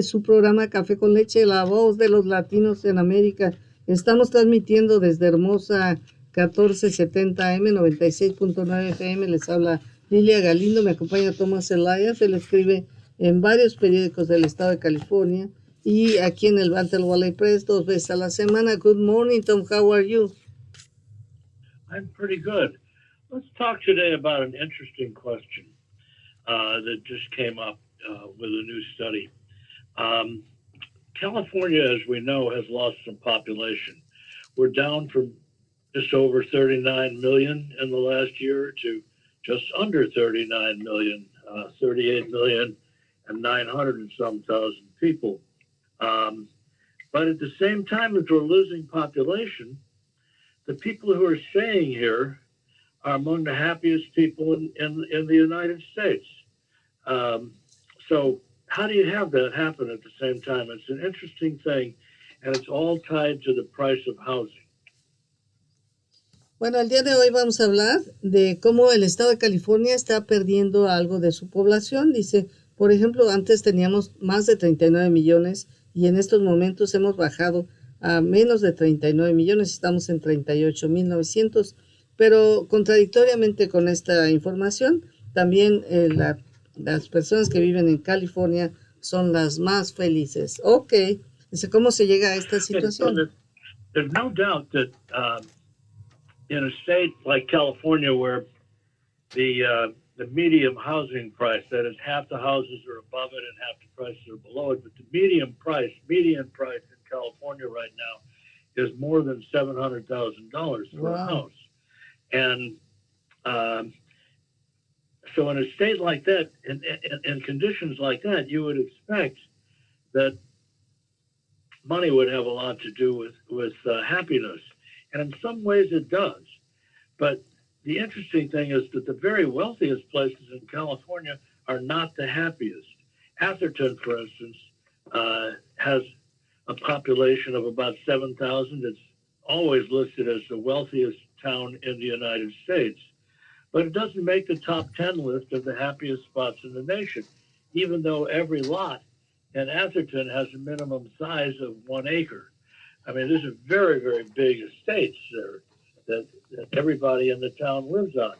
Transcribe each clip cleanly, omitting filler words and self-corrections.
su programa Café con Leche, la voz de los latinos en América. Estamos transmitiendo desde hermosa 1470 AM, 96.9 FM. Les habla Lilia Galindo, me acompaña Tomás Elias. Él escribe en varios periódicos del estado de California y aquí en el Bantel Valley Press 2 veces a la semana. Good morning, Tom. How are you? I'm pretty good. Let's talk today about an interesting question that just came up with a new study. California, as we know, has lost some population. We're down from just over 39 million in the last year to just under 39 million, 38 million and 900 and some thousand people. But at the same time as we're losing population, the people who are staying here are among the happiest people in the United States. So how do you have that happen at the same time? It's an interesting thing, and it's all tied to the price of housing. Bueno, el día de hoy vamos a hablar de cómo el estado de California está perdiendo algo de su población. Dice, por ejemplo, antes teníamos más de 39 millones y en estos momentos hemos bajado a menos de 39 millones, estamos en 38.900, pero contradictoriamente con esta información, también las personas que viven en California son las más felices. Ok, dice, ¿cómo se llega a esta situación? So there's no doubt that in a state like California where the medium housing price, that is half the houses are above it and half the prices are below it, but the median price in California right now is more than $700,000 for a house. And so in a state like that, in conditions like that, you would expect that money would have a lot to do with happiness. And in some ways it does. But the interesting thing is that the very wealthiest places in California are not the happiest. Atherton, for instance, has a population of about 7,000. It's always listed as the wealthiest town in the United States. But it doesn't make the top 10 list of the happiest spots in the nation, even though every lot in Atherton has a minimum size of 1 acre. I mean, these are very, very big estates there that everybody in the town lives on,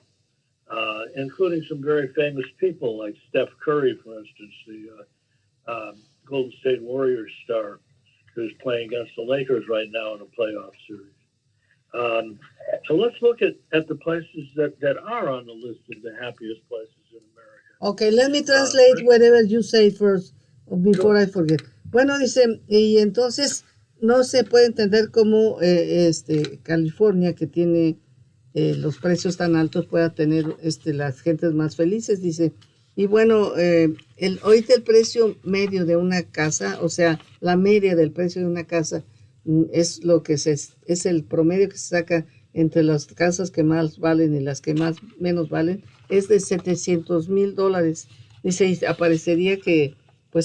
including some very famous people like Steph Curry, for instance, the Golden State Warriors star, who's playing against the Lakers right now in a playoff series. So let's look at the places that are on the list of the happiest places in America. Okay, let me translate whatever you say first, before I forget. Bueno, dice, y entonces no se puede entender cómo California, que tiene los precios tan altos, pueda tener las gentes más felices, dice. Y bueno, ahorita el precio medio de una casa, o sea, la media del precio de una casa, es lo que es el promedio que se saca entre las casas que más valen y las que menos valen, es de $700,000. Dice, y aparecería que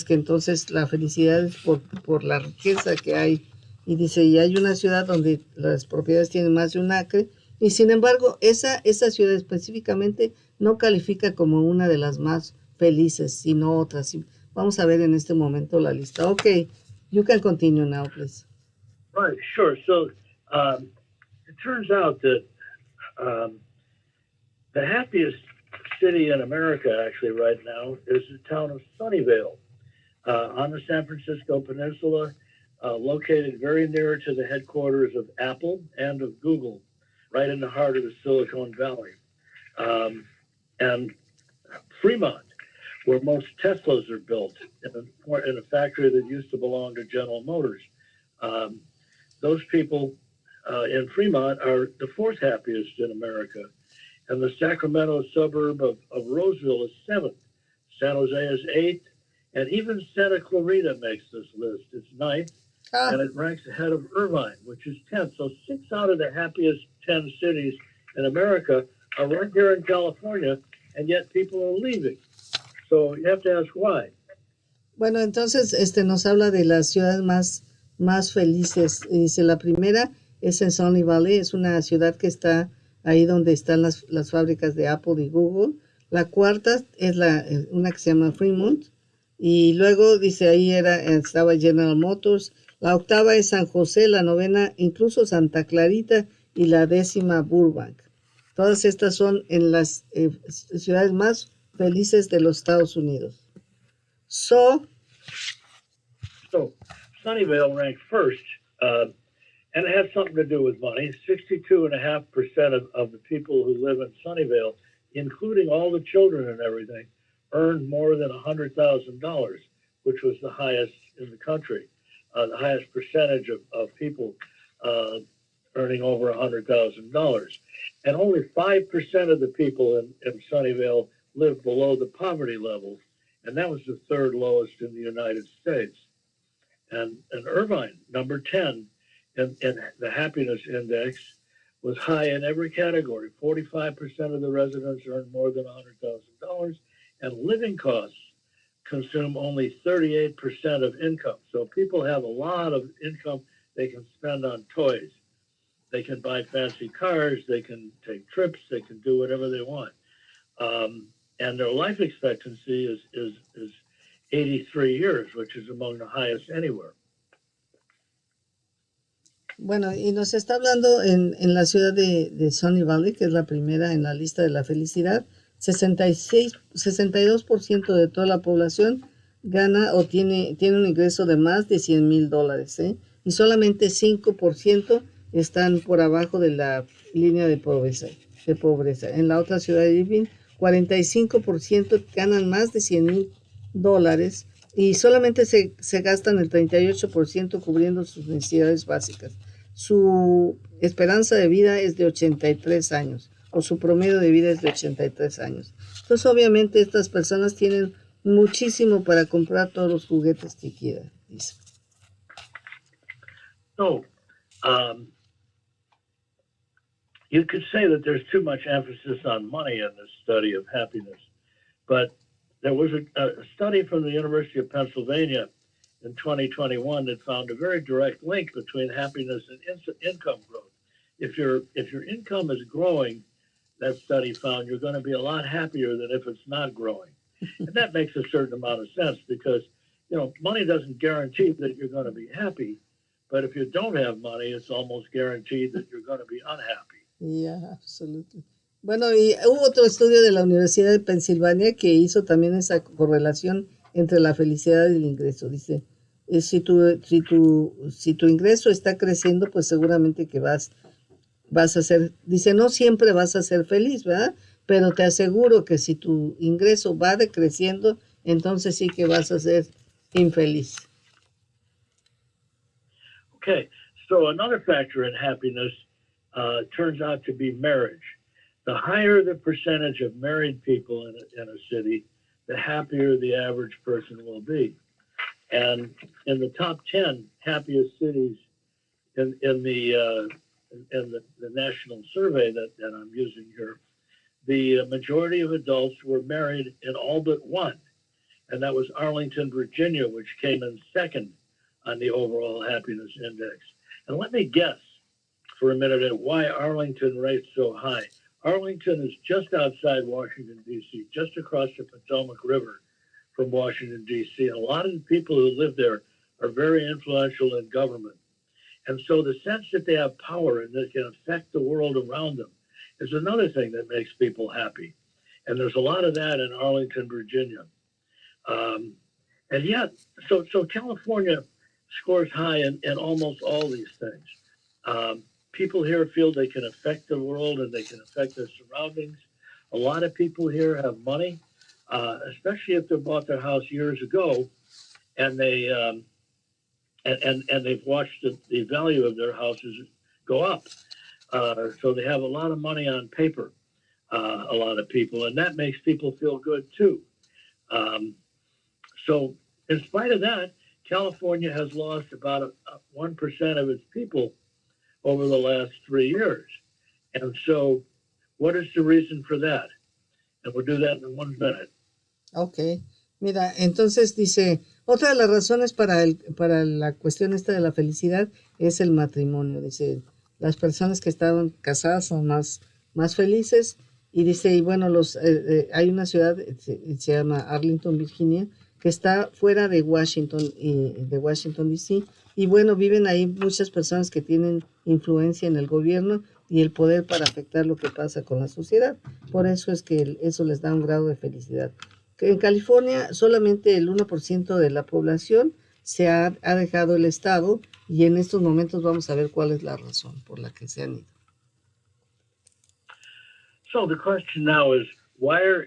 entonces la felicidad es por la riqueza que hay. Y dice, y hay una ciudad donde las propiedades tienen más de un acre, y sin embargo, esa ciudad específicamente no califica como una de las más felices, sino otras. Vamos a ver en este momento la lista. Okay, you can continue now, please. Right, sure. So it turns out that the happiest city in America, actually, right now, is the town of Sunnyvale on the San Francisco Peninsula, located very near to the headquarters of Apple and of Google, right in the heart of the Silicon Valley. And Fremont, where most Teslas are built, in a factory that used to belong to General Motors. Those people in Fremont are the fourth happiest in America. And the Sacramento suburb of Roseville is seventh. San Jose is eighth. And even Santa Clarita makes this list. It's ninth. And it ranks ahead of Irvine, which is 10th. So 6 out of the happiest 10 cities in America are right here in California, and yet people are leaving. So you have to ask why. Bueno, entonces nos habla de las ciudades más felices. Dice, la primera es en Sunny Valley, es una ciudad que está ahí donde están las fábricas de Apple y Google. La cuarta es una que se llama Fremont. Y luego dice ahí estaba General Motors, la octava es San José, la novena incluso Santa Clarita y la décima Burbank. Todas estas son en las ciudades más felices de los Estados Unidos. So Sunnyvale ranked first, and it has something to do with money. 62.5% of the people who live in Sunnyvale, including all the children and everything, earned more than $100,000, which was the highest in the country, the highest percentage of people earning over $100,000. And only 5% of the people in Sunnyvale live below the poverty level, and that was the third lowest in the United States. And Irvine, number 10 in the happiness index, was high in every category. 45% of the residents earned more than $100,000, and living costs consume only 38% of income. So people have a lot of income they can spend on toys. They can buy fancy cars, they can take trips, they can do whatever they want. And their life expectancy is 83 years, which is among the highest anywhere. Bueno, y nos está hablando en la ciudad de Sunny Valley, que es la primera en la lista de la felicidad. 62% de toda la población gana o tiene un ingreso de más de $100,000, y solamente 5% están por abajo de la línea de pobreza. En la otra ciudad de Irving, 45% ganan más de $100,000 y solamente se gastan el 38% cubriendo sus necesidades básicas. Su esperanza de vida es de 83 años, o su promedio de vida es de 83 años. Entonces, obviamente, estas personas tienen muchísimo para comprar todos los juguetes que quieran, dice. So, you could say that there's too much emphasis on money in this study of happiness, but there was a study from the University of Pennsylvania in 2021 that found a very direct link between happiness and income growth. If your income is growing, that study found you're going to be a lot happier than if it's not growing. And that makes a certain amount of sense because, money doesn't guarantee that you're going to be happy, but if you don't have money, it's almost guaranteed that you're going to be unhappy. Yeah, absolutely. Bueno, y hubo otro estudio de la Universidad de Pensilvania que hizo también esa correlación entre la felicidad y el ingreso. Dice, si tu ingreso está creciendo, pues seguramente que vas a ser, dice, no siempre vas a ser feliz, ¿verdad? Pero te aseguro que si tu ingreso va decreciendo, entonces sí que vas a ser infeliz. Okay, so another factor in happiness turns out to be marriage. The higher the percentage of married people in a city, the happier the average person will be. And in the top 10 happiest cities in the national survey that I'm using here, the majority of adults were married in all but one, and that was Arlington, Virginia, which came in second on the overall happiness index. And let me guess for a minute at why Arlington rates so high. Arlington is just outside Washington, D.C., just across the Potomac River from Washington, D.C., and a lot of the people who live there are very influential in government. And so the sense that they have power and they can affect the world around them is another thing that makes people happy. And there's a lot of that in Arlington, Virginia. And yet, so California scores high in almost all these things. People here feel they can affect the world and they can affect their surroundings. A lot of people here have money, especially if they bought their house years ago, and they and they've watched the value of their houses go up. So they have a lot of money on paper, a lot of people, and that makes people feel good too. So in spite of that, California has lost about 1% of its people over the last 3 years. And so what is the reason for that? And we'll do that in 1 minute. Okay. Mira, entonces dice, otra de las razones para la cuestión esta de la felicidad es el matrimonio. Dice, las personas que estaban casadas son más felices. Y dice, y bueno, hay una ciudad, se llama Arlington, Virginia, que está fuera de Washington D.C. Y bueno, viven ahí muchas personas que tienen influencia en el gobierno y el poder para afectar lo que pasa con la sociedad. Por eso es que eso les da un grado de felicidad. Que en California solamente el 1% de la población ha dejado el estado, y en estos momentos vamos a ver cuál es la razón por la que se han ido. So the question now is,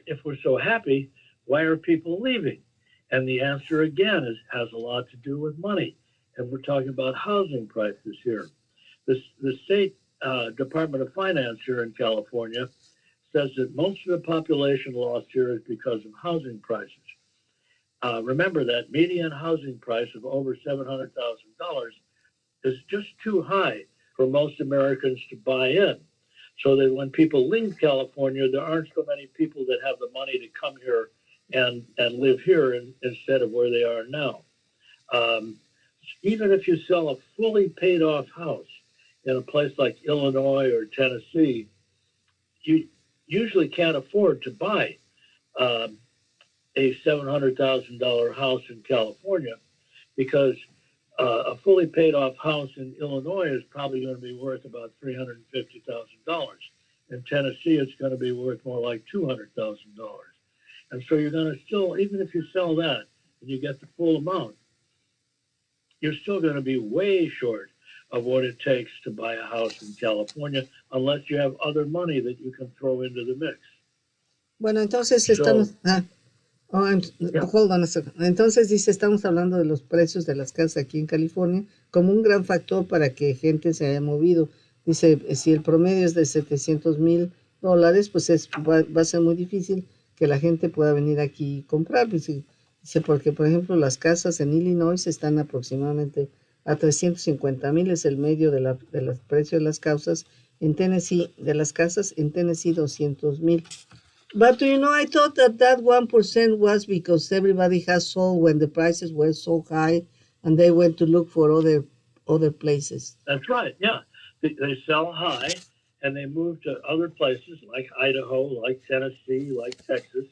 if we're so happy, why are people leaving? And the answer again has a lot to do with money. And we're talking about housing prices here. The state Department of Finance here in California says that most of the population loss here is because of housing prices. Remember that median housing price of over $700,000 is just too high for most Americans to buy in. So that when people leave California, there aren't so many people that have the money to come here and live here instead of where they are now. Even if you sell a fully paid off house in a place like Illinois or Tennessee, you usually can't afford to buy a $700,000 house in California, because a fully paid off house in Illinois is probably going to be worth about $350,000. In Tennessee, it's going to be worth more like $200,000. And so you're going to still, even if you sell that and you get the full amount, you're still going to be way short of what it takes to buy a house in California, unless you have other money that you can throw into the mix. Bueno, entonces estamos... hold on a second. Entonces dice, estamos hablando de los precios de las casas aquí en California como un gran factor para que gente se haya movido. Dice, si el promedio es de $700,000, pues va a ser muy difícil que la gente pueda venir aquí y comprar. Dice, porque por ejemplo las casas en Illinois están aproximadamente a $350,000, es el medio de los precios de las casas. En Tennessee, $200,000. But you know, I thought that 1% was because everybody has sold when the prices were so high, and they went to look for other places. That's right. Yeah, they sell high, and they move to other places like Idaho, like Tennessee, like Texas,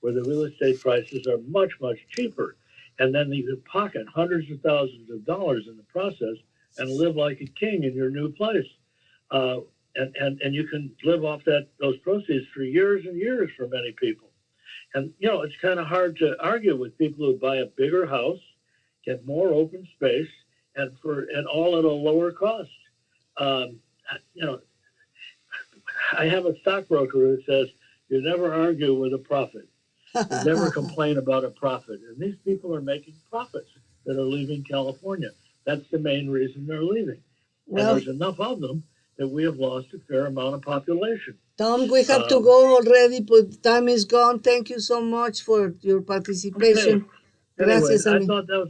where the real estate prices are much, much cheaper. And then you can pocket hundreds of thousands of dollars in the process and live like a king in your new place. And you can live off those proceeds for years and years for many people. And, you know, it's kind of hard to argue with people who buy a bigger house, get more open space, and all at a lower cost. You know, I have a stockbroker who says, you never argue with a prophet. You never complain about a profit. And these people are making profits that are leaving California. That's the main reason they're leaving. Well, and there's enough of them that we have lost a fair amount of population. Tom, we have to go already, but time is gone. Thank you so much for your participation. Okay. Anyway, Gracias, I thought that was